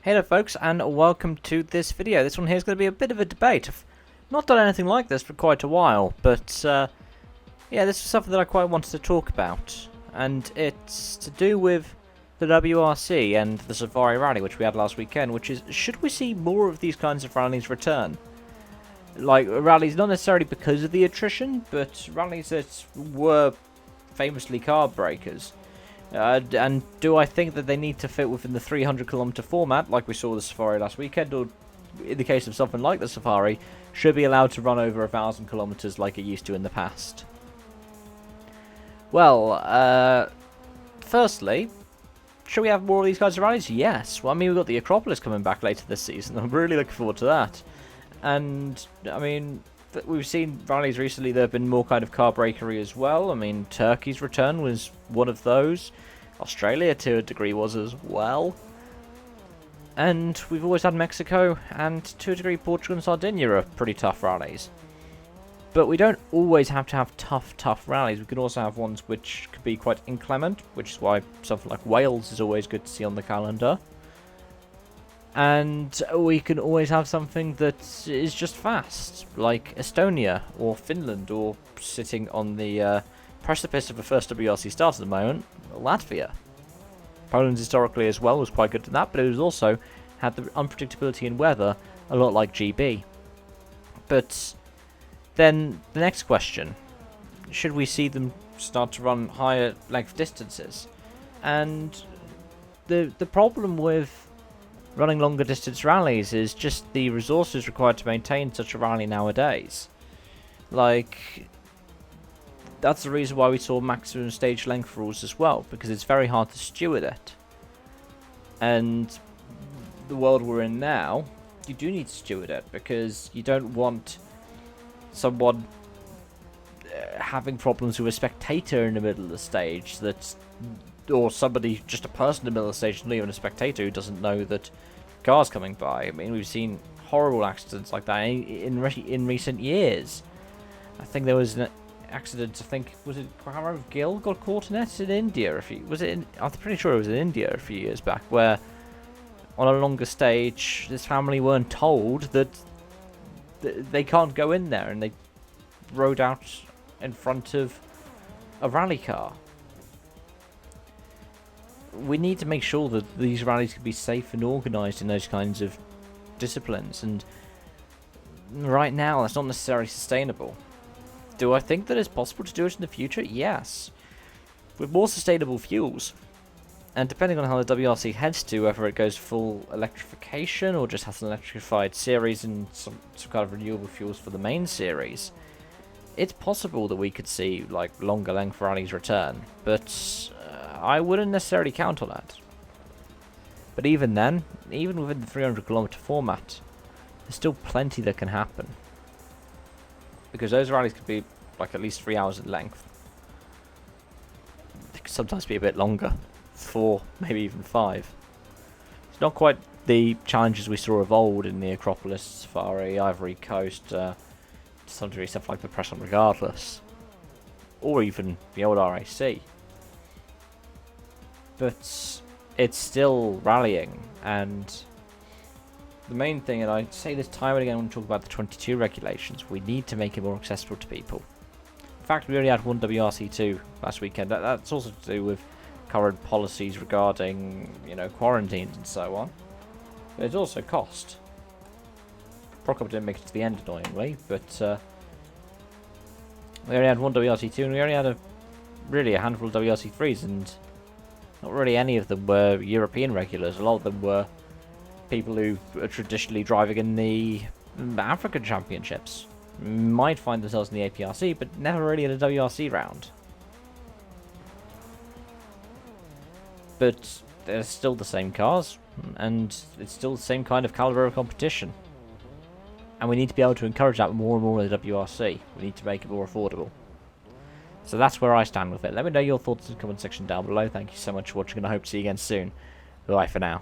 Hey there folks, and welcome to this video. This one here is going to be a bit of a debate. I've not done anything like this for quite a while, but yeah, this is something that I quite wanted to talk about. And it's to do with the WRC and the Safari Rally, which we had last weekend, which is, should we see more of these kinds of rallies return? Like, rallies not necessarily because of the attrition, but rallies that were famously car breakers. And do I think that they need to fit within the 300km format, like we saw with the Safari last weekend, or in the case of something like the Safari, should be allowed to run over 1,000km like it used to in the past? Well, firstly, should we have more of these kinds of rallies? Yes. Well, I mean, we've got the Acropolis coming back later this season. I'm really looking forward to that. And, I mean, we've seen rallies recently that have been more kind of car breakery as well. I mean, Turkey's return was one of those. Australia, to a degree, was as well. And we've always had Mexico, and to a degree, Portugal and Sardinia are pretty tough rallies. But we don't always have to have tough rallies. We can also have ones which could be quite inclement, which is why something like Wales is always good to see on the calendar. And we can always have something that is just fast, like Estonia or Finland, or sitting on the precipice of a first WRC start at the moment, Latvia. Poland historically as well was quite good at that, but it was also had the unpredictability in weather, a lot like GB. But then the next question, should we see them start to run higher length distances? And the problem with running longer distance rallies is just the resources required to maintain such a rally nowadays. Like, that's the reason why we saw maximum stage length rules as well, because it's very hard to steward it. And the world we're in now, you do need to steward it, because you don't want someone having problems with a spectator in the middle of the stage that's, or somebody, just a person in the middle of the stage, not even a spectator, who doesn't know that cars coming by. I mean, we've seen horrible accidents like that in recent years. I think there was an accident, I think, was it Gaurav Gill got caught in it in India? I'm pretty sure it was in India a few years back, where on a longer stage, this family weren't told that they can't go in there, and they rode out in front of a rally car. We need to make sure that these rallies can be safe and organised in those kinds of disciplines, and right now that's not necessarily sustainable. Do I think that it's possible to do it in the future? Yes. With more sustainable fuels, and depending on how the WRC heads to, whether it goes full electrification or just has an electrified series and some kind of renewable fuels for the main series, it's possible that we could see like longer length rallies return, but I wouldn't necessarily count on that. But even then, even within the 300km format, there's still plenty that can happen. Because those rallies could be like at least 3 hours in length. They could sometimes be a bit longer. 4, maybe even 5. It's not quite the challenges we saw of old in the Acropolis, Safari, Ivory Coast, to some degree stuff like the Press On Regardless. Or even the old RAC. But it's still rallying, and the main thing, and I say this time and again when we talk about the 22 regulations, we need to make it more accessible to people. In fact, we only had one WRC2 last weekend. That's also to do with current policies regarding, quarantines and so on. But it's also cost. Pro Cup didn't make it to the end, annoyingly, but we only had one WRC2, and we only had a handful of WRC3s, and not really any of them were European regulars. A lot of them were people who are traditionally driving in the African Championships. Might find themselves in the APRC, but never really in a WRC round. But they're still the same cars, and it's still the same kind of caliber of competition. And we need to be able to encourage that more and more in the WRC. We need to make it more affordable. So that's where I stand with it. Let me know your thoughts in the comment section down below. Thank you so much for watching, and I hope to see you again soon. Bye for now.